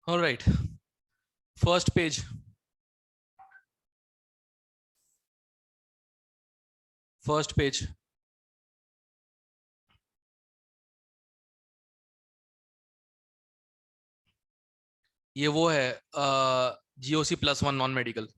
All right, first page. First page. ये वो है GOC +1 non medical.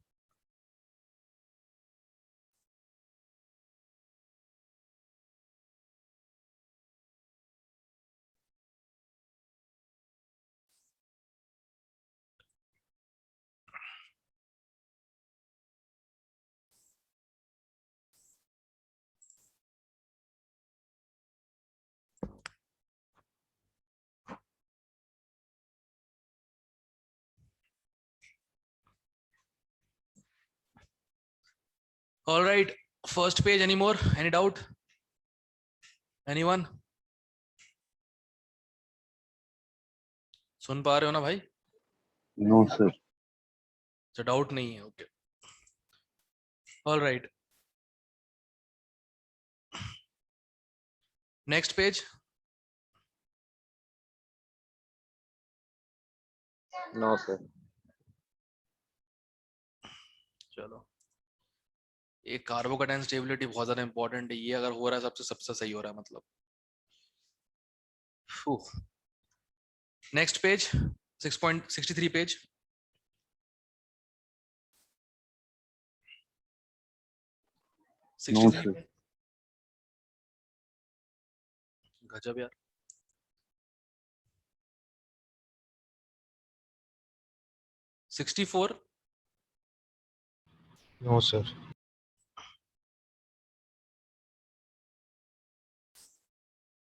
All right, first page. Any more? Any doubt? Anyone? सुन पा रहे हो ना भाई? No sir. तो डाउट नहीं है. Okay. All right, next page. No sir. चलो, ये कार्बोकेटाइन स्टेबिलिटी बहुत ज्यादा इंपॉर्टेंट है. ये अगर हो रहा है सबसे सबसे सही हो रहा है मतलब. Next page, 6.63 page. No sir. गजब यार. 64. No sir.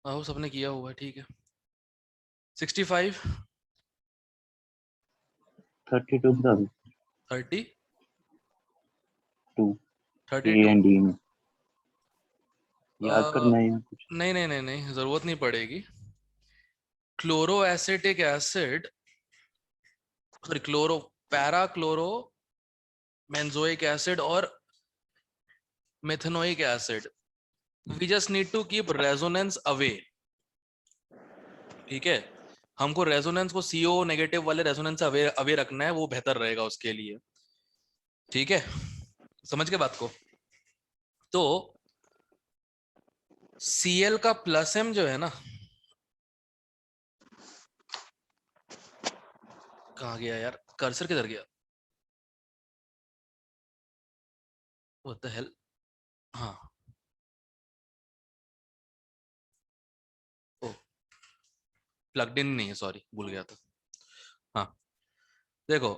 आहो, सबने किया हुआ है. ठीक है. 65. 32 ब्रदर. 30. 2 A 32. and D में याद करना है या कुछ? नहीं नहीं नहीं नहीं, जरूरत नहीं पड़ेगी. Chloro acetic acid, sorry, chloro para chloro benzoic acid और methanoic acid. We just need to keep resonance away. ठीक है, हमको रेजोनेंस को CO नेगेटिव वाले रेजोनेंस से अवे अवे रखना है. वो बेहतर रहेगा उसके लिए. ठीक है, समझ के बात को. तो Cl का +M जो है ना, कहाँ गया यार? कर्सर किधर गया? What the hell. हाँ, ओ, प्लग्ड इन नहीं है, सॉरी, भूल गया था. हाँ, देखो,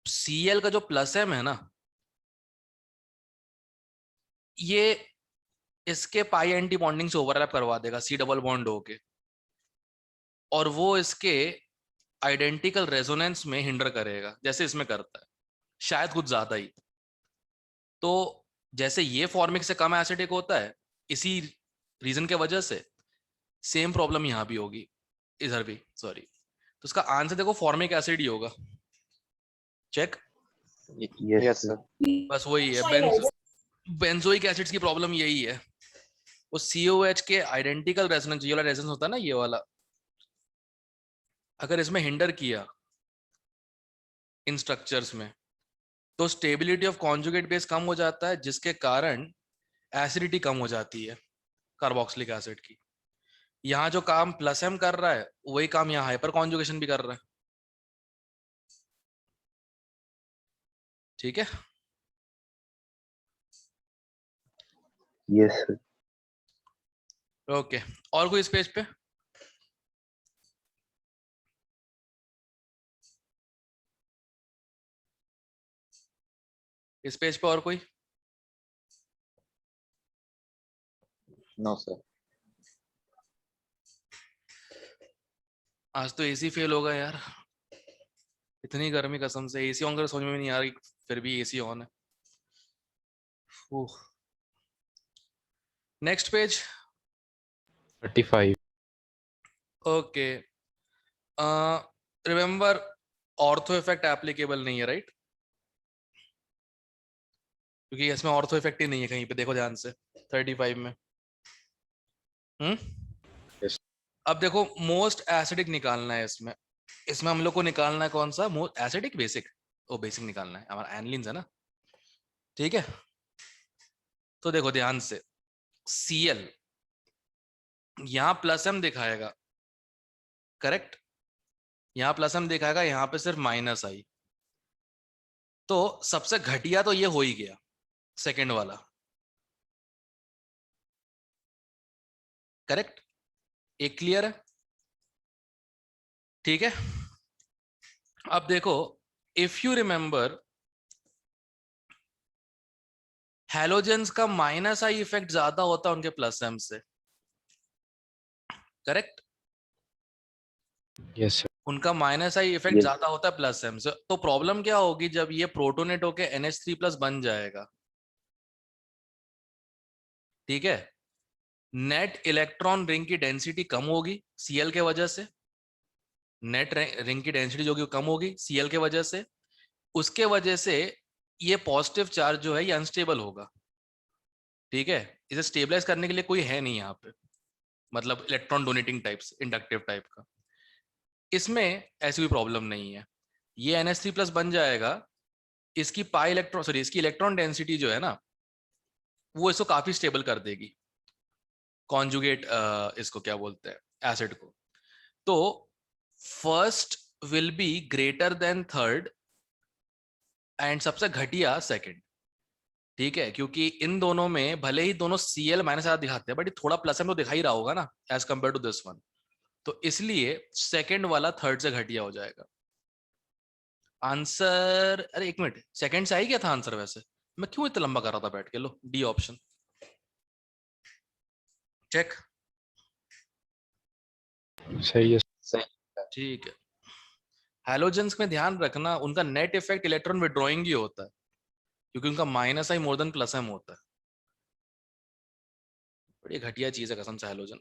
Cl का जो +M है ना, ये इसके पाई एंटी बॉन्डिंग से ओवरलैप करवा देगा C डबल बॉन्ड होके, और वो इसके आइडेंटिकल रेजोनेंस में हिंडर करेगा जैसे इसमें करता है, शायद कुछ ज्यादा ही. तो जैसे ये फॉर्मिक से कम एसिडिक होता है, इसी रीजन के वजह से सेम प्रॉब्लम यहां भी होगी, इधर भी, सॉरी. तो इसका आंसर देखो फॉर्मिक एसिड ही होगा. चेक. Yes sir. बस वही है, बेंजोइक एसिड्स की प्रॉब्लम यही है. वो COH के आइडेंटिकल रेजोनेंस, ये वाला रेजोनेंस होता है ना, ये वाला, अगर इसमें हिंडर किया इन स्ट्रक्चर्स में, तो स्टेबिलिटी ऑफ कॉन्जुगेट बेस कम हो जाता है, जिसके कारण एसिडिटी कम हो जाती है कार्बोक्सिलिक एसिड की. यहाँ जो काम +M कर रहा है, वही काम यहाँ हाइपर कॉन्जुगेशन भी कर रहा है. ठीक है. Yes sir. ओके, और कोई इस पेज पे? इस पेज पे और कोई? No sir. आज तो AC फेल होगा यार. इतनी गर्मी, कसम से. AC ऑन कर समझ में नहीं आ रही, फिर भी AC ऑन है. Next page. 35. Okay, remember, ortho effect applicable नहीं है, राइट? क्योंकि इसमें ऑर्थो इफेक्ट ही नहीं है कहीं पे, देखो ध्यान से 35 में. Yes. अब देखो, मोस्ट एसिडिक निकालना है इसमें. इसमें हम लोग को निकालना है कौन सा, मोस्ट एसिडिक बेसिक, ओ बेसिक निकालना है, हमारा एनिलीन्स है ना, ठीक है। तो देखो ध्यान से, Cl यहाँ प्लस m दिखाएगा, करेक्ट, यहाँ प्लस m दिखाएगा, यहाँ पे सिर्फ माइनस आई। तो सबसे घटिया तो ये हो ही गया, सेकंड वाला, करेक्ट, एक क्लियर है, ठीक है। अब देखो, इफ यू रिमेंबर, हैलोजेंस का माइनस आई इफेक्ट ज्यादा होता है उनके प्लस एम से, करेक्ट, Yes, sir. उनका माइनस आई इफेक्ट Yes. ज्यादा होता है प्लस एम से। तो प्रॉब्लम क्या होगी, जब ये प्रोटोनेट होके NH3 प्लस बन जाएगा, ठीक है, नेट इलेक्ट्रॉन रिंग की डेंसिटी कम होगी Cl के वजह से, नेट रिंग की डेंसिटी जो कि कम होगी Cl के वजह से, उसके वजह से ये पॉजिटिव चार्ज जो है ये अनस्टेबल होगा, ठीक है। इसे स्टेबलाइज करने के लिए कोई है नहीं यहाँ पे, मतलब electron donating types, inductive type का, इसमें ऐसी कोई प्रॉब्लम नहीं है। ये NH3 प्लस बन जाएगा, इसकी पाई इलेक्ट्रॉन, सॉरी इसकी इलेक्ट्रॉन डेंसिटी जो है ना, वो इसको काफी स्टेबल कर देगी, कॉन्जुगेट इसको क्या बोलते हैं, एसिड को। तो first will be greater than third and सबसे घटिया सेकंड, ठीक है, क्योंकि इन दोनों में भले ही दोनों Cl माइनस ज्यादा दिखाते हैं, बट थोड़ा प्लस एम तो दिखा ही रहा होगा ना as compare to this one, तो इसलिए सेकंड वाला थर्ड से घटिया हो जाएगा। आंसर, अरे एक मिनट, सेकंड से आई क्या था आंसर वैसे, मैं क्यों इतना लंबा कर रहा था बैठ के, लो डी ऑप्शन चेक, सही है। ठीक है। हैलोजेंस में ध्यान रखना, उनका नेट इफेक्ट इलेक्ट्रॉन विड्रॉइंग ही होता है, क्योंकि उनका माइनस आई मोर देन प्लस एम होता है। बड़ी घटिया चीज है कसम से हैलोजन।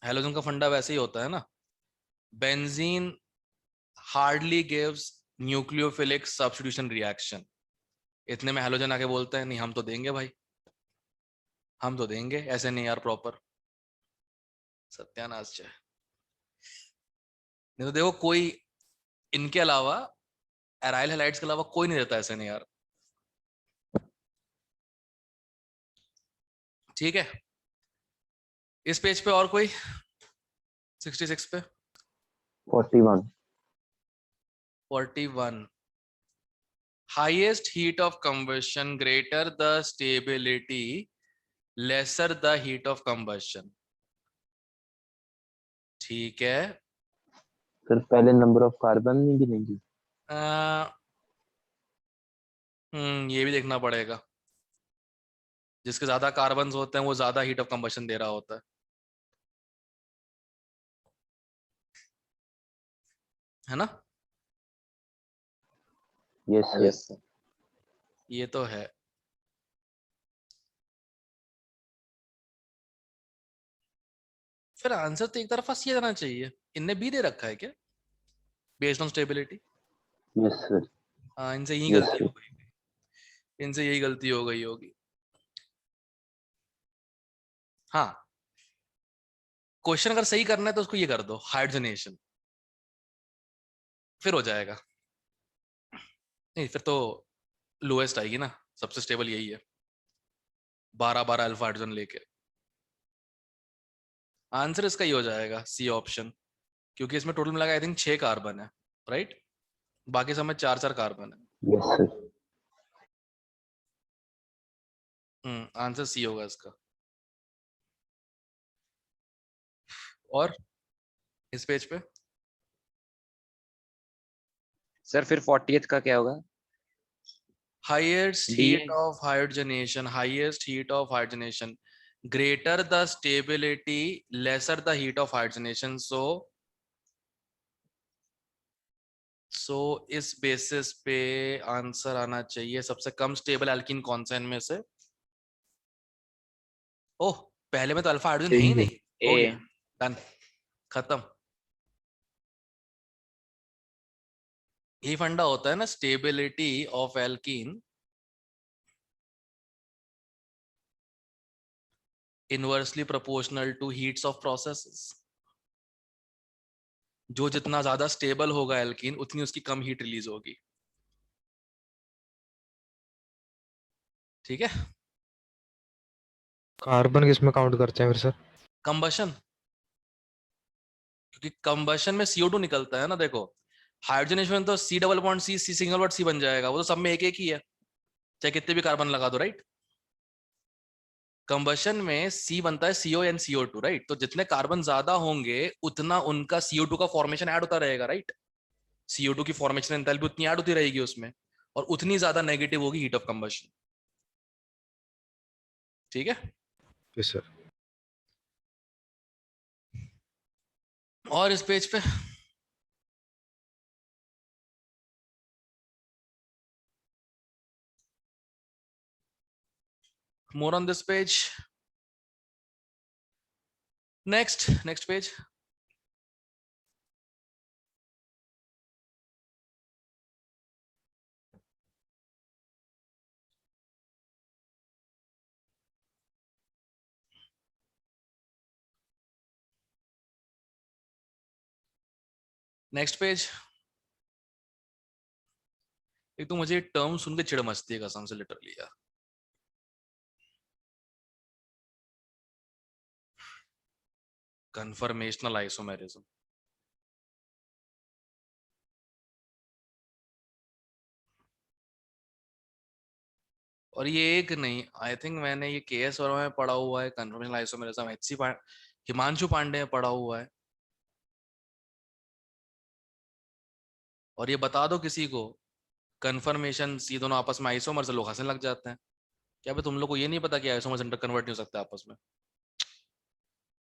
हैलोजन का फंडा वैसे ही होता है ना, benzene hardly gives nucleophilic substitution reaction, इतने में हैलोजन आके बोलते हैं नहीं हम तो देंगे भाई, हम तो देंगे, ऐसे नहीं यार प्रॉपर, सत्यानाश है। नहीं तो देखो कोई इनके अलावा, एराइल हैलाइड्स के अलावा कोई नहीं देता ऐसे, नहीं यार, ठीक है। इस पेज पे और कोई, 66 पे 41. 41, highest heat of combustion, greater the stability, lesser the heat of combustion, ठीक है। सर पहले नंबर ऑफ कार्बन नहीं गिनेंगे? ये भी देखना पड़ेगा, जिसके ज्यादा कार्बन होते हैं वो ज्यादा हीट ऑफ कंबशन दे रहा होता है ना। Yes sir. ये तो है। फिर आंसर तो एक तरफा सी जाना चाहिए, इनने बी दे रखा है क्या, based on stability. Yes sir. हाँ इनसे यही Yes, गलती sir. हो गई, इनसे यही गलती हो गई होगी। हाँ, क्वेश्चन अगर सही करना है तो उसको ये कर दो, हाइड्रोजनेशन, फिर हो जाएगा। नहीं फिर तो लोएस्ट आएगी ना, सबसे स्टेबल यही है, 12 अल्फा हाइड्रोजन लेके। आंसर इसका ही हो जाएगा सी ऑप्शन, क्योंकि इसमें टोटल मिला आई थिंक 6 कार्बन है, राइट, बाकी सब में 4 कार्बन है। Yes sir. आंसर सी होगा इसका। और इस पेज पे सर फिर 40th का क्या होगा? highest D heat of hydrogenation, highest heat of hydrogenation, greater the stability, lesser the heat of hydrogenation, so इस बेसिस पे आंसर आना चाहिए सबसे कम स्टेबल एल्कीन कौन सा इनमें से। ओह पहले में तो अल्फा हाइड्रोजन है ही नहीं, हो ए गया, डन, खत्म। यही फंडा होता है ना, stability of alkene inversely proportional to heats of processes. जो जितना ज्यादा स्टेबल होगा एल्कीन उतनी उसकी कम हीट रिलीज होगी। ठीक है। कार्बन किस में काउंट करते हैं फिर सर? कंबशन, क्योंकि कंबशन में CO2 निकलता है ना। देखो हाइड्रोजनेशन में तो C double bond C C single bond C बन जाएगा, वो तो सब में एक एक ही है, चाहे कितने भी कार्बन लगा दो, राइट। कंबशन में C बनता है CON CO2, राइट। तो जितने कार्बन ज्यादा होंगे उतना उनका CO2 का फॉर्मेशन ऐड होता रहेगा, राइट। CO2 की फॉर्मेशन एंथैल्पी उतनी ऐड होती रहेगी उसमें, और उतनी ज्यादा नेगेटिव होगी हीट ऑफ कंबशन। ठीक है। Yes sir. और इस पेज पे more on this page. Next page. Next page. एक तो मुझे टर्म सुन के चिढ़ मचती है कसम से, लिटरली यार। Conformational isomerism. और ये एक नहीं, आई थिंक मैंने ये KS वर्मा में पढ़ा हुआ है कन्फर्मेशनल आइसोमेरिज्म, हिमांशु पांडे में पढ़ा हुआ है। और ये बता दो किसी को कन्फर्मेशन ये दोनों आपस में आइसोमर से, लोग हंसने लग जाते हैं। क्या भाई तुम लोग को ये नहीं पता कि आइसोमर इंटर कन्वर्ट नहीं हो सकता आपस में?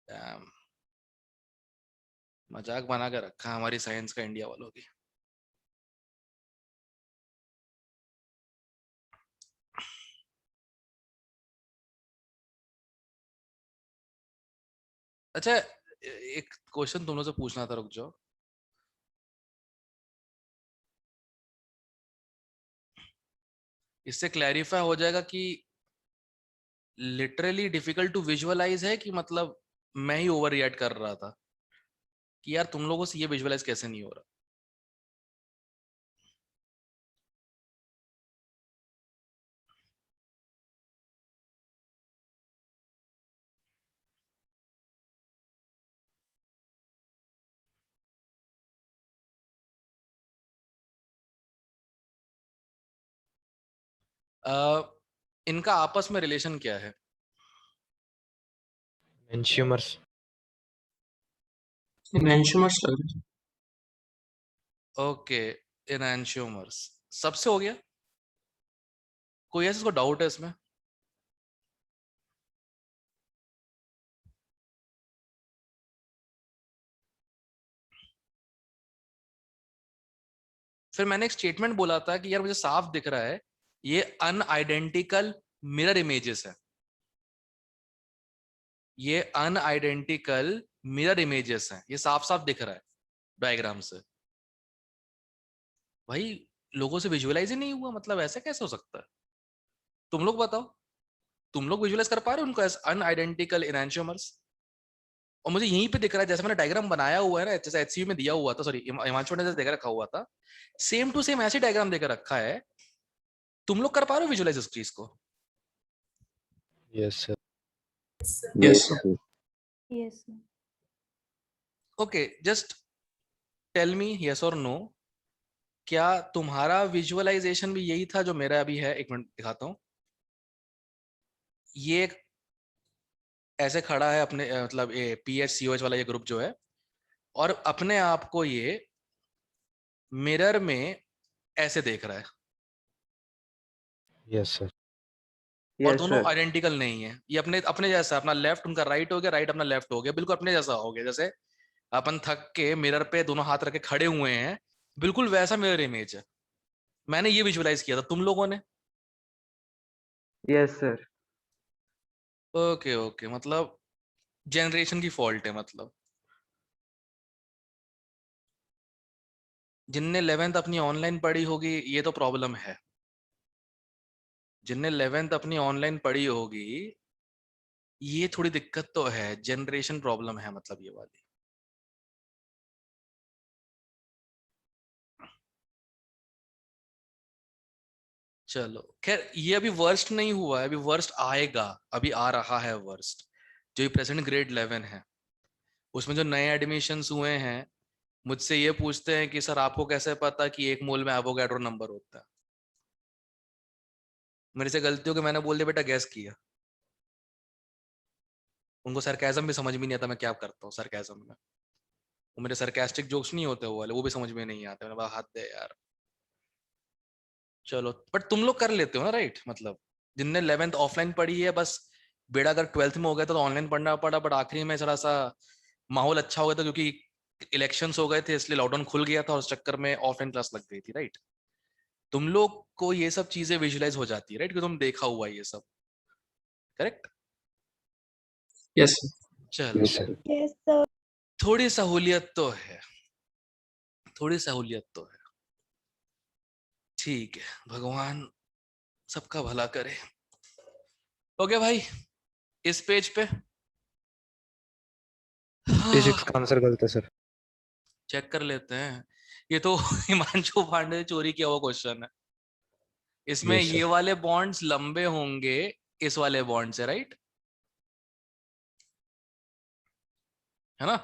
Damn, मजाक बना के रखा है हमारी साइंस का इंडिया वालों की। अच्छा, एक क्वेश्चन तुम लोग से पूछना था, रुक जाओ। इससे क्लैरिफाई हो जाएगा कि लिटरली डिफिकल्ट टू विजुअलाइज है कि मतलब मैं ही ओवर रिएक्ट कर रहा था कि यार तुम लोगों से ये विजुअलाइज कैसे नहीं हो रहा। इनका आपस में रिलेशन क्या है? एंशियोमर्स। इनैंशियोमर्स लग रहा है। Okay, enantiomers. सबसे हो गया? कोई ऐसा इसको डाउट है इसमें? फिर मैंने एक स्टेटमेंट बोला था कि यार मुझे साफ दिख रहा है ये अनआइडेंटिकल मिरर इमेजेस है, ये अनआइडेंटिकल मिरर इमेजेस हैं, ये साफ साफ दिख रहा है डायग्राम से। भाई लोगों से विजुअलाइज ही नहीं हुआ, मतलब ऐसा कैसे हो सकता है? तुम लोग बताओ, तुम लोग विजुअलाइज कर पा रहे हो उनको एज अनआइडेंटिकल इनैंशियोमर्स? और मुझे यहीं पे दिख रहा है, जैसे मैंने डायग्राम बनाया हुआ है ना, जैसे HCU में दिया हुआ था, सॉरी हिमांशु ने जैसे देकर रखा हुआ था, सेम टू सेम ऐसे डायग्राम देकर रखा है। तुम लोग कर पा रहे हो विजुअलाइज इस चीज को? Yes sir. Yes, sir. Yes, sir. Okay, just tell me yes और नो, क्या तुम्हारा विजुअलाइजेशन भी यही था जो मेरा अभी है? एक मिनट दिखाता हूं। ये एक ऐसे खड़ा है अपने मतलब ये PHCOH वाला ये ग्रुप जो है, और अपने आप को ये मिरर में ऐसे देख रहा है, यस सर। और Yes, दोनों sir. आइडेंटिकल नहीं है। ये अपने अपने जैसा, अपना लेफ्ट उनका राइट हो गया, राइट अपना लेफ्ट हो गया, बिल्कुल अपने जैसा हो गया। जैसे अपन थक के मिरर पे दोनों हाथ रख के खड़े हुए हैं, बिल्कुल वैसा मिरर इमेज है। मैंने ये विजुअलाइज किया था, तुम लोगों ने? Yes, sir. ओके ओके, मतलब जनरेशन की फॉल्ट है। मतलब जिनने 11th अपनी ऑनलाइन पढ़ी होगी ये तो प्रॉब्लम है, जिनने 11th अपनी ऑनलाइन पढ़ी होगी ये थोड़ी दिक्कत तो है, जनरेशन प्रॉब्लम है मतलब ये वाली। चलो खैर, ये अभी वर्स्ट नहीं हुआ है, अभी वर्स्ट आएगा, अभी आ रहा है वर्स्ट। जो ये प्रेजेंट ग्रेड 11 है, उसमें जो नए एडमिशन्स हुए हैं, मुझसे ये पूछते हैं कि सर आपको कैसे पता कि 1 मोल में एवोगैड्रो नंबर होता है। मेरे से गलती हो कि मैंने बोल दिया बेटा गैस किया। उनको सरकाजम भी समझ में नहीं आता मैं क्या करता हूँ सरकाजम में। वो मेरे सरकास्टिक जोक्स नहीं होते वो वाले, वो भी समझ में नहीं आते। मैंने कहा हद है यार। चलो, बट तुम लोग कर लेते हो ना राइट, मतलब जिनने 11th ऑफलाइन पढ़ी है बस, बेड़ा अगर 12th में हो गया तो ऑनलाइन पढ़ना पड़ा, बट आखिरी में थोड़ा सा माहौल अच्छा हो गया था क्योंकि इलेक्शंस हो गए थे, इसलिए लॉकडाउन खुल गया था और उस चक्कर में ऑफलाइन क्लास लग गई थी राइट। तुम लोग को ये सब चीजें विजुलाइज हो जाती है राइट, क्योंकि तुम देखा हुआ है ये सब, करेक्ट। Yes, sir. चलो, यस सर। Yes, sir. थोड़ी सहूलियत तो है, थोड़ी सहूलियत तो है। ठीक है, भगवान सबका भला करे। ओके भाई, इस पेज पे फिजिक्स का आंसर गलत है सर। चेक कर लेते हैं। ये तो हिमांशु पांडे ने चोरी किया हुआ क्वेश्चन है। इसमें यस ये सर। वाले बॉन्ड्स लंबे होंगे इस वाले बॉन्ड से, राइट, है ना।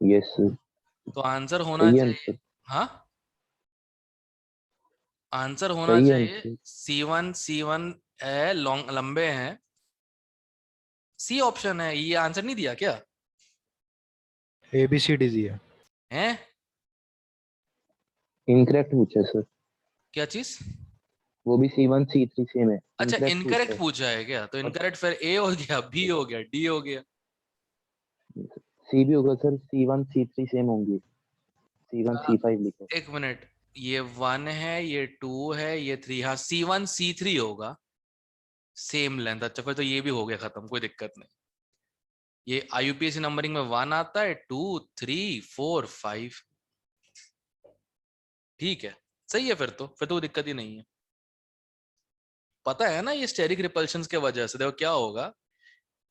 Yes sir. तो आंसर होना सही चाहिए, आंसर। हाँ आंसर होना सही चाहिए आंसर। C1 है, लॉन्ग लंबे हैं। सी ऑप्शन है, ये आंसर नहीं दिया क्या ABCD है। है। इनकरेक्ट पूछा सर। क्या चीज। वो भी C1 C3 सेम है, अच्छा इनकरेक्ट पूछा इनकरेक्ट है। पूछा है क्या, तो और इनकरेक्ट फिर ए हो गया, बी हो गया, डी हो गया। सी भी होगा सर, C1 C3 सेम होंगे। C1 आ, C5 लिखो। एक मिनट, ये 1 है, ये 2 है, ये 3, हाँ C1 C3 होगा, सेम लेंथ। अच्छा फिर तो ये भी हो गया खत्म, कोई दिक्कत नहीं। ये IUPAC नंबरिंग में 1 आता है, 2 3 4 5। ठीक है, सही है, फिर तो कोई दिक्कत ही नहीं है। पता है ना, ये स्टेरिक रिपल्शंस के वजह से देखो क्या होगा,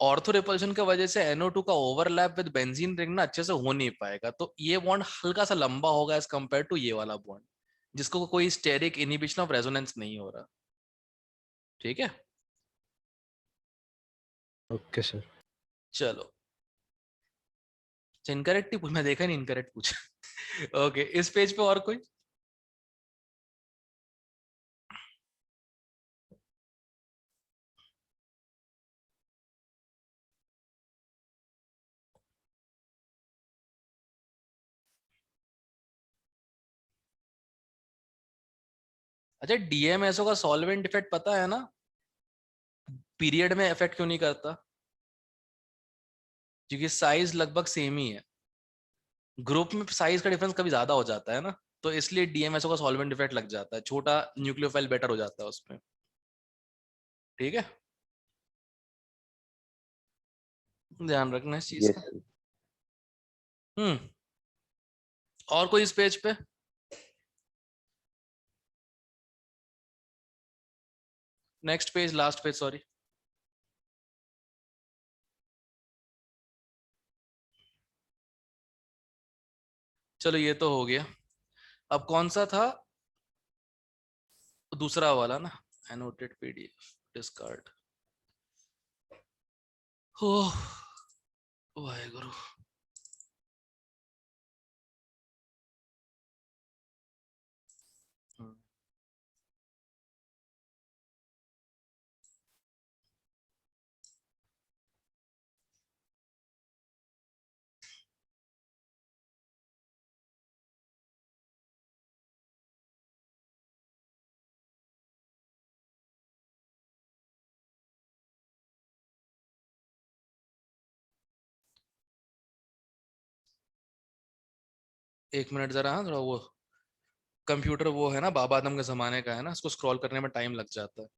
ऑर्थो रिपल्शन की वजह से NO2 का ओवरलैप विद बेंजीन रिंग ना अच्छे से हो नहीं पाएगा, तो ये बॉन्ड हल्का सा लंबा होगा एज कंपेयर टू ये वाला बॉन्ड, जिसको कोई स्टेरिक इनहिबिशन ऑफ रेजोनेंस नहीं हो रहा। ठीक है, ओके सर। चलो। इनकरेक्ट ही पूछ, मैं देखा नहीं इनकरेक्ट पूछा। ओके, इस पेज पे और कोई। अच्छा, DMSO का सॉल्वेंट इफेक्ट पता है ना, पीरियड में इफेक्ट क्यों नहीं करता, क्योंकि साइज लगभग सेम ही है। ग्रुप में साइज का डिफरेंस कभी ज्यादा हो जाता है ना, तो इसलिए DMSO का सॉल्वेंट इफेक्ट लग जाता है, छोटा न्यूक्लियोफाइल बेटर हो जाता है उसमें। ठीक है, ध्यान रखना इस चीज यस का। सर। हम्म, और कोई इस पेज पे। Next page, last page, sorry. चलो ये तो हो गया। अब कौन सा था दूसरा वाला ना, एनोटेड PDF डिस्कार्ड। हो वाहेगुरु। हम्म, एक मिनट जरा, हाँ थोड़ा वो कंप्यूटर वो है ना, बाबा आदम के जमाने का है ना, इसको स्क्रॉल करने में टाइम लग जाता है।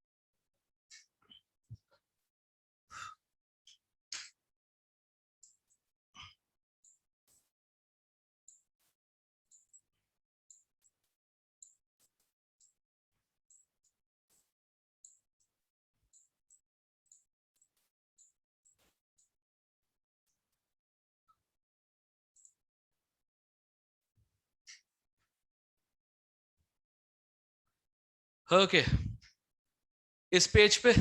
ओके, इस पेज पे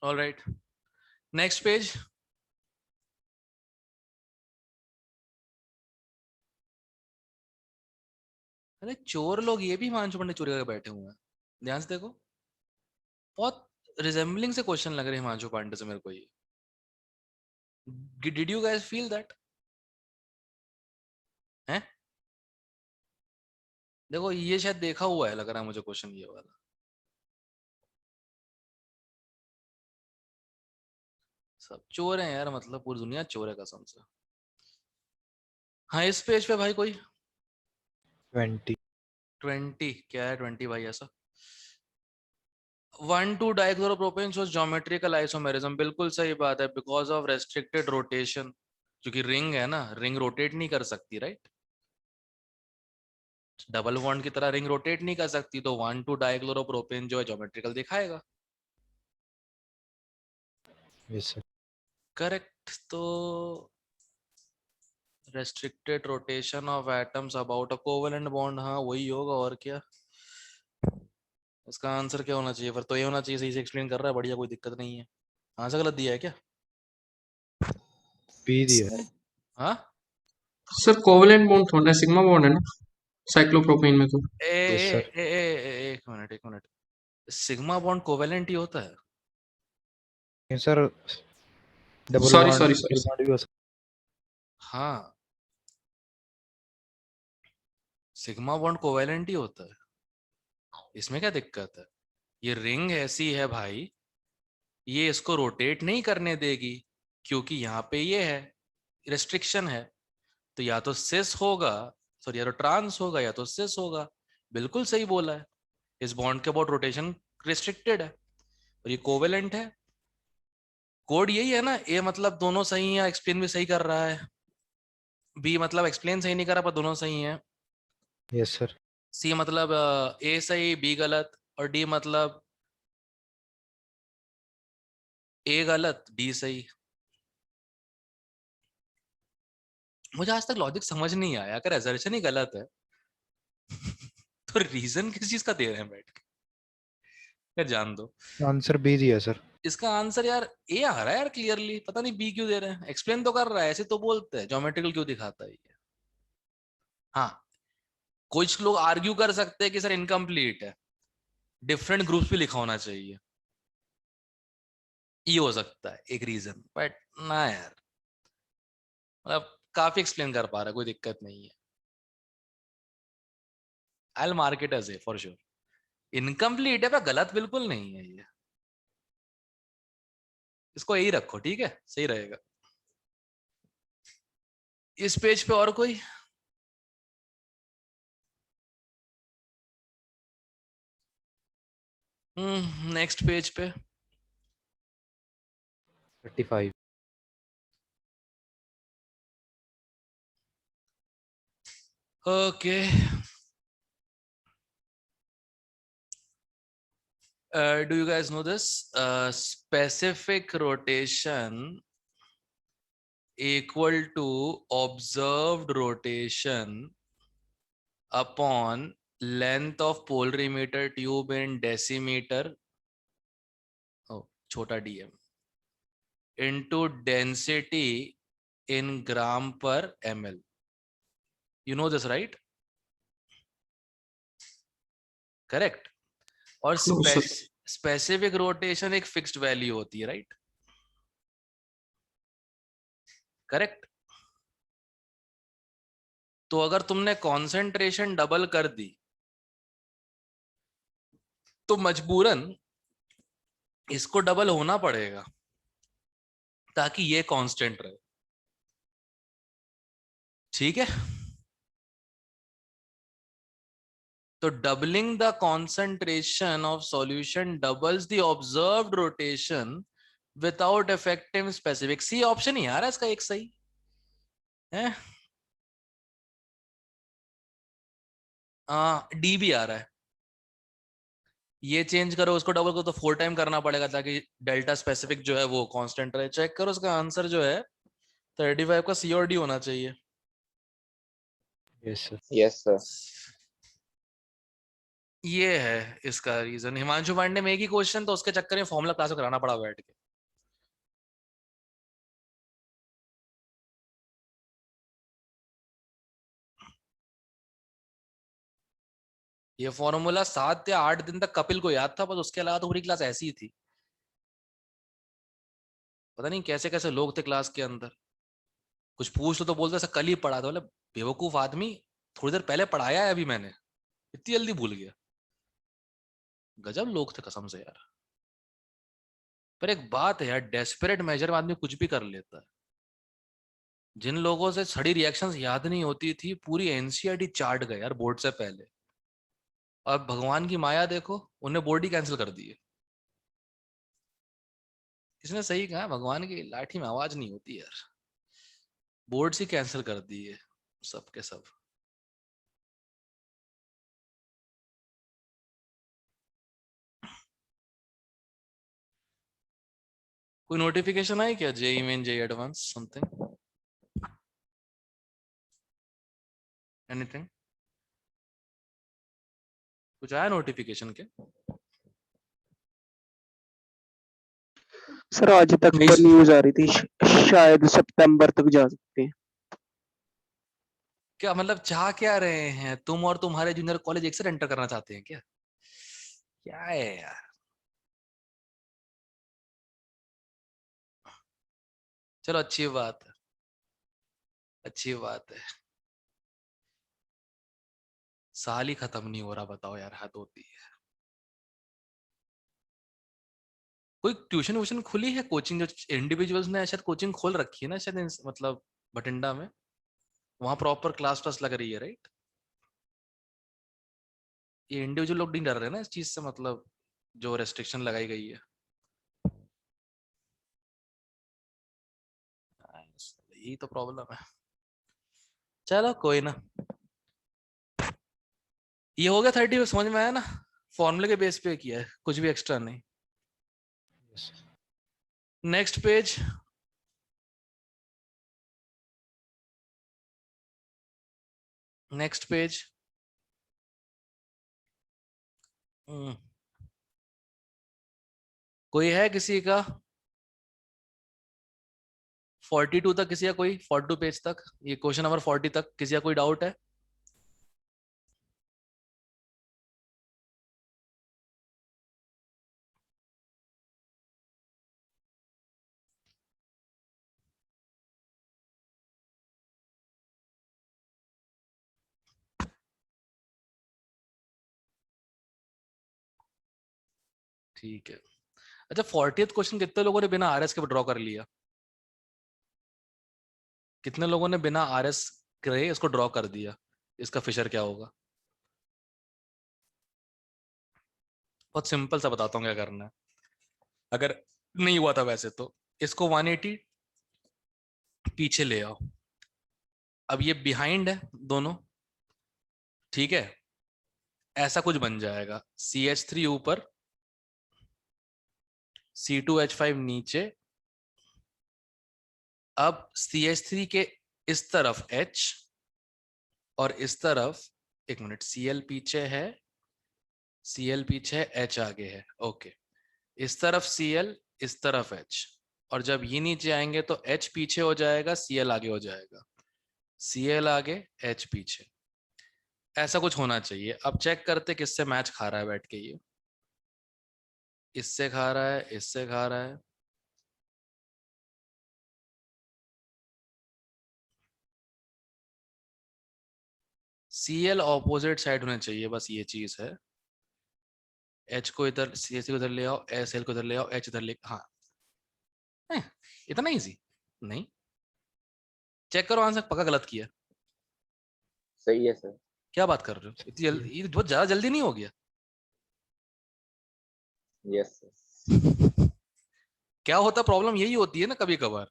ऑलराइट, नेक्स्ट पेज। अरे चोर लोग ये भी हिमांशु पांडे चोरी करके बैठे हुए हैं, ध्यान से देखो, बहुत रिजेंबलिंग से क्वेश्चन लग रहे हैं हिमांशु पांडे से मेरे को ये। Did you guys feel that? हैं, देखो ये शायद देखा हुआ है, लग रहा है मुझे क्वेश्चन ये वाला। सब चोर हैं यार, मतलब पूरी दुनिया चोर है कसम से। हाँ, इस पेज पे भाई कोई 20 20 क्या है 20 भाई ऐसा? 1,2 डाइक्लोरोप्रोपेन शोज ज्योमेट्रिकल आइसोमेरिज्म, बिल्कुल सही बात है, बिकॉज ऑफ रेस्ट्रिक्टेड रोटेशन। क्योंकि रिंग है ना, रिंग रोटेट नहीं कर सकती, राइट? डबल बॉन्ड की तरह रिंग रोटेट नहीं कर सकती, तो 1,2 डाइक्लोरोप्रोपेन जो है ज्योमेट्रिकल दिखाएगा। Yes sir. करेक्ट। तो restricted rotation of atoms about a covalent bond, हाँ वही होगा और क्या। इसका आंसर क्या होना चाहिए फिर? तो ये होना चाहिए, सही से एक्सप्लेन कर रहा है, बढ़िया, कोई दिक्कत नहीं है। आंसर गलत दिया है क्या? पी दिया है। हाँ, सर कोवेलेंट बॉन्ड थोड़ा है, सिग्मा बॉन्ड है ना साइक्लोप्रोपेन में तो। ए, यस ए, सर। ए, ए, ए, एक मिनट एक मिनट, सिग्मा बॉन्ड कोवेलेंट ही होता है? Sir double sorry bond sorry sorry triple bond भी हो सकता हाँ, सिग्मा बॉन्ड कोवेलेंट ही होता है, इसमें क्या दिक्कत है? ये रिंग ऐसी है भाई, ये इसको रोटेट नहीं करने देगी, क्योंकि यहाँ पे ये है, रेस्ट्रिक्शन है। तो या तो सिस होगा, सॉरी, या तो ट्रांस होगा या तो सिस होगा। बिल्कुल सही बोला है, इस बॉन्ड के अबाउट रोटेशन रिस्ट्रिक्टेड है, और ये कोवेलेंट है। कोड यही है ना, ए मतलब दोनों सही है, एक्सप्लेन भी सही कर रहा है, बी मतलब एक्सप्लेन सही नहीं कर रहा पर दोनों सही है, है। Yes sir. सी मतलब ए सही बी गलत, और डी मतलब ए गलत डी सही। मुझे आज तक लॉजिक समझ नहीं आया, अगर एजर्शन ही गलत है तो रीजन किस चीज का दे रहे हैं बैठ के? यार जान दो, आंसर बी दिया है सर। इसका आंसर यार ए आ रहा है यार क्लियरली, पता नहीं बी क्यों दे रहे हैं, एक्सप्लेन तो कर रहा है, ऐसे तो बोलते हैं, ज्योमेट्रिकल क्यों दिखाता है ये? हाँ, कुछ लोग आर्ग्यू कर सकते हैं कि सर इनकम्प्लीट है, डिफरेंट ग्रुप्स भी लिखा होना चाहिए, ये हो सकता है एक रीजन, बट ना यार, मतलब काफी एक्सप्लेन कर पा रहा है, कोई दिक्कत नहीं है। I mark it as a for sure, incomplete है पर गलत बिल्कुल नहीं है ये, इसको यही रखो, ठीक है, सही रहेगा। इस पेज पे और कोई? नेक्स्ट पेज पे 35। Okay, do you guys know this? Specific rotation equal to observed rotation upon length of polarimeter tube in decimeter, oh छोटा dm, into density in gram per ml. You know this, right? Correct. और no sir. Specific rotation एक fixed value होती है, right? Correct. तो अगर तुमने concentration double कर दी तो मजबूरन इसको डबल होना पड़ेगा ताकि ये कांस्टेंट रहे, ठीक है? तो doubling the concentration of solution doubles the observed rotation without affecting specific. C option ही आ रहा है इसका एक सही है, डी भी आ रहा है, ये चेंज करो, उसको डबल करो तो 4 टाइम करना पड़ेगा ताकि डेल्टा स्पेसिफिक जो है वो कांस्टेंट रहे। चेक करो, उसका आंसर जो है 35 का सी और डी होना चाहिए। Yes sir. Yes sir. ये है इसका रीजन। हिमांशु पांडे में एक ही क्वेश्चन, तो उसके चक्कर में फॉर्मूला क्लास में कराना पड़ा बैठ के। ये फॉर्मूला 7 या 8 दिन तक कपिल को याद था, बस उसके अलावा तो पूरी क्लास ऐसी ही थी। पता नहीं कैसे कैसे लोग थे क्लास के अंदर। कुछ पूछ लो तो बोलते ऐसा कल ही पढ़ा था। बोले बेवकूफ आदमी, थोड़ी देर पहले पढ़ाया है अभी मैंने, इतनी जल्दी भूल गया। गजब लोग थे कसम से यार। पर एक बात है यार, डेस्परेट मेजर में आदमी कुछ भी कर लेता है। जिन लोगों से सड़ी रिएक्शंस याद नहीं होती थी, पूरी एनसीईआरटी चार्ट गए यार बोर्ड से पहले। और भगवान की माया देखो, उन्हें बोर्ड ही कैंसिल कर दिए। इसने सही कहा, भगवान की लाठी में आवाज नहीं होती यार। बोर्ड से कैंसिल कर दिए सब के सब। कोई नोटिफिकेशन आई क्या JEE Main JEE Advanced something, anything? कुछ आया नोटिफिकेशन के? सर आज तक नहीं तो सर। न्यूज आ रही थी शायद सितंबर तक जा सकते हैं। क्या मतलब चाह क्या रहे हैं तुम और तुम्हारे जूनियर कॉलेज एक साथ एंटर करना चाहते हैं क्या? क्या है यार। चलो अच्छी बात है, अच्छी बात है। साल ही खत्म नहीं हो रहा, बताओ यार, हद होती है। कोई ट्यूशन व्यूशन खुली है, कोचिंग जो इंडिविजुअल्स ने शायद कोचिंग खोल रखी है ना शायद मतलब बठिंडा में, वहां प्रॉपर क्लास क्लास लग रही है राइट? ये इंडिविजुअल लोग नहीं डर रहे ना इस चीज से, मतलब जो रेस्ट्रिक्शन लगाई गई है। यही तो प्रॉब्लम है। चलो कोई ना। ये हो गया 30, समझ में आया ना? फॉर्मूले के बेस पे किया है, कुछ भी एक्स्ट्रा नहीं। Yes. Next page. Next page. कोई है किसी का 42 तक, किसी का कोई 42 पेज तक, ये क्वेश्चन नंबर 40 तक किसी का कोई डाउट है? ठीक है। अच्छा 40th क्वेश्चन कितने लोगों ने बिना आरएस के ड्रॉ कर लिया? कितने लोगों ने बिना आरएस करे इसको ड्रॉ कर दिया? इसका फिशर क्या होगा? बहुत सिंपल सा बताता हूँ क्या करना है, अगर नहीं हुआ था वैसे तो। इसको 180 पीछे ले आओ। अब ये बिहाइंड है दोनों, ठीक है? ऐसा कुछ बन जाएगा, CH3 ऊपर, C2H5 नीचे। अब CH3 के इस तरफ H और इस तरफ, एक मिनट, Cl पीछे है, Cl पीछे है, H आगे है, ओके। इस तरफ Cl, इस तरफ H। और जब ये नीचे आएंगे तो H पीछे हो जाएगा, Cl आगे हो जाएगा, Cl आगे H पीछे। ऐसा कुछ होना चाहिए। अब चेक करते किससे मैच खा रहा है बैठ के ये। इससे खा रहा है, इससे खा रहा है। Cl ऑपोजिट साइड होने चाहिए, बस ये चीज है। H को इधर, CH को इधर ले आओ, Cl को इधर ले आओ, H इधर ले, हाँ। इतना इजी नहीं। चेक करो आंसर, पक्का गलत किया। सही है सर। क्या बात कर रहे हो, इतनी जल्दी, ये बहुत ज्यादा जल्दी नहीं हो गया? Yes sir. क्या होता, प्रॉब्लम यही होती है ना कभी कभार।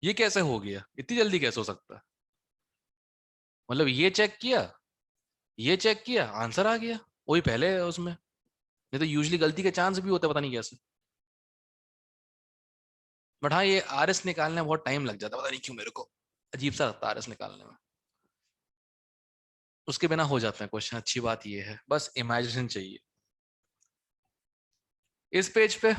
ये कैसे हो गया, इतनी जल्दी कैसे हो सकता है? मतलब ये चेक किया, ये चेक किया, आंसर आ गया वही पहले है उसमें। नहीं तो यूजुअली गलती के चांस भी होते, पता नहीं कैसे। बट हाँ, ये RS निकालने में बहुत टाइम लग जाता है, पता नहीं क्यों मेरे को अजीब सा लगता है RS निकालने में। उसके बिना हो जाते हैं क्वेश्चन, अच्छी बात ये है, बस इमेजिनेशन चाहिए। इस पेज पे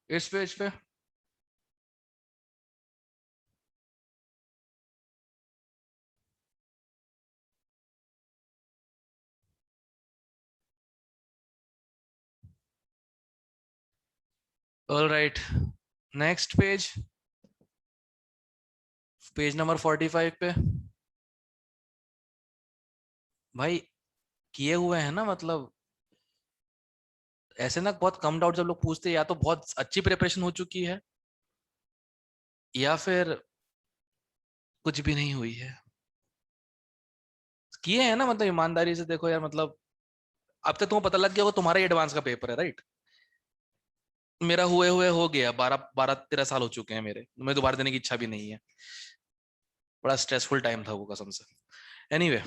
इस पेज पे all right, next page, page number 45 पे भाई किए हुए हैं ना, मतलब ऐसे ना बहुत कम डाउट जब लोग पूछते हैं, या तो बहुत अच्छी प्रिपरेशन हो चुकी है या फिर कुछ भी नहीं हुई है। किए हैं ना, मतलब ईमानदारी से देखो यार, मतलब अब तक तुम्हें पता लग गया होगा तुम्हारा ही एडवांस का पेपर है, राइट? मेरा हुए हुए हो गया, 12-13 साल हो चुके हैं मेरे, मैं दोबारा देने की इच्छा भी नहीं है। बड़ा स्ट्रेसफुल टाइम था वो, कसम से। एनीवे,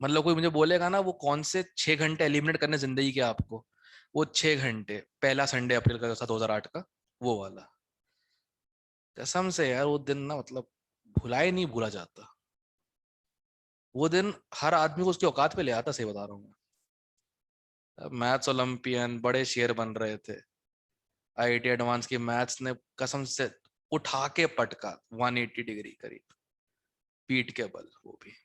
मतलब कोई मुझे बोलेगा ना वो कौन से 6 घंटे एलिमिनेट करने जिंदगी के आपको, वो 6 घंटे पहला संडे अप्रैल का था 2008 का, वो वाला। कसम से यार वो दिन ना, मतलब भुला ही नहीं भूला जाता। वो दिन हर आदमी को उसकी औकात पे ले आता, सही बता रहा हूँ मैं। मैथ्स ओलंपियन, बड़े शेर बन रहे थे। IIT एडवांस की मैथ्स ने कसम से उठा के पटका 180 डिग्री करीब, पीठ के बल, वो भी।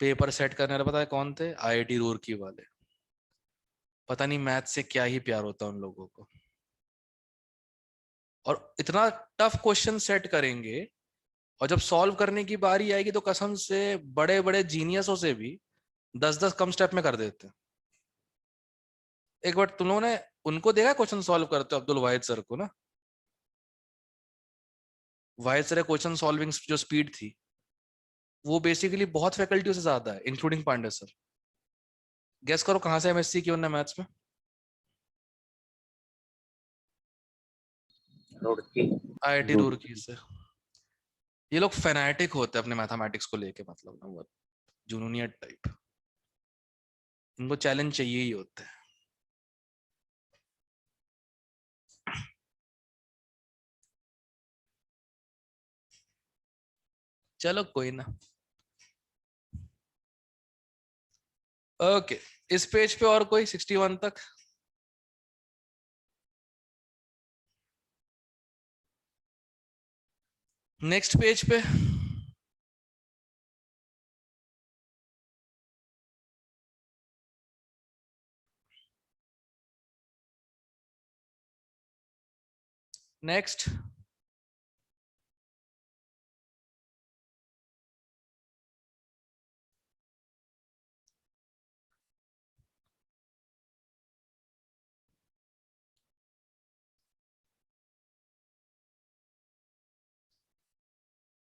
पेपर सेट करने वाले पता है कौन थे? IIT रूरकी वाले। पता नहीं मैथ से क्या ही प्यार होता है उन लोगों को, और इतना टफ क्वेश्चन सेट करेंगे, और जब सॉल्व करने की बारी आएगी तो कसम से बड़े बड़े जीनियसों से भी 10-10 कम स्टेप में कर देते हैं। एक बार तुम लोगों ने उनको देखा क्वेश्चन सॉल्व करते, अब्दुल वाहिद सर को ना? वाहिद सर क्वेश्चन सॉल्विंग जो स्पीड थी, वो बेसिकली बहुत फैकल्टियों से ज्यादा है, इंक्लूडिंग पांडे सर। गेस करो कहां से MSc की उन्होंने मैथ्स में? रुड़की। IIT रूरकी से। ये लोग फैनाटिक होते हैं अपने मैथमेटिक्स को लेके, मतलब ना वो जुनूनियत टाइप, इनको चैलेंज चाहिए ही होते हैं। चलो कोई ना। ओके, इस पेज पे और कोई 61 तक? नेक्स्ट पेज पे नेक्स्ट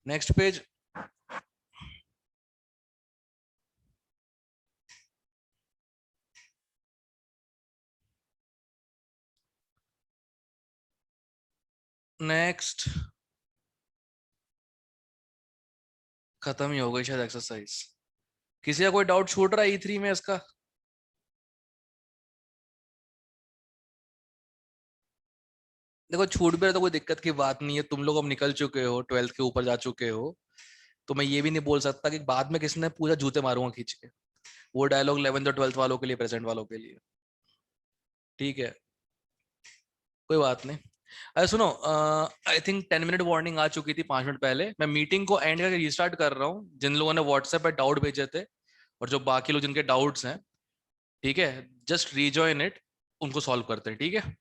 नेक्स्ट पेज, नेक्स्ट। खत्म ही हो गई शायद एक्सरसाइज। किसी का कोई डाउट छूट रहा है E3 में इसका? देखो छूट भी रहा तो कोई दिक्कत की बात नहीं है, तुम लोग अब निकल चुके हो, 12th के ऊपर जा चुके हो, तो मैं ये भी नहीं बोल सकता कि बाद में किसने पूरा जूते मारूंगा खींच के। वो डायलॉग 11th और 12th वालों के लिए, प्रेजेंट वालों के लिए, ठीक है? कोई बात नहीं। अरे सुनो, आई थिंक 10 मिनट वार्निंग आ चुकी थी 5 मिनट पहले। मैं मीटिंग को एंड करके रीस्टार्ट कर रहा हूँ। जिन लोगों ने व्हाट्सएप पे डाउट भेजे थे, और जो बाकी लोग जिनके डाउट्स हैं, ठीक है, जस्ट रीजॉइन इट, उनको सॉल्व करते हैं, ठीक है?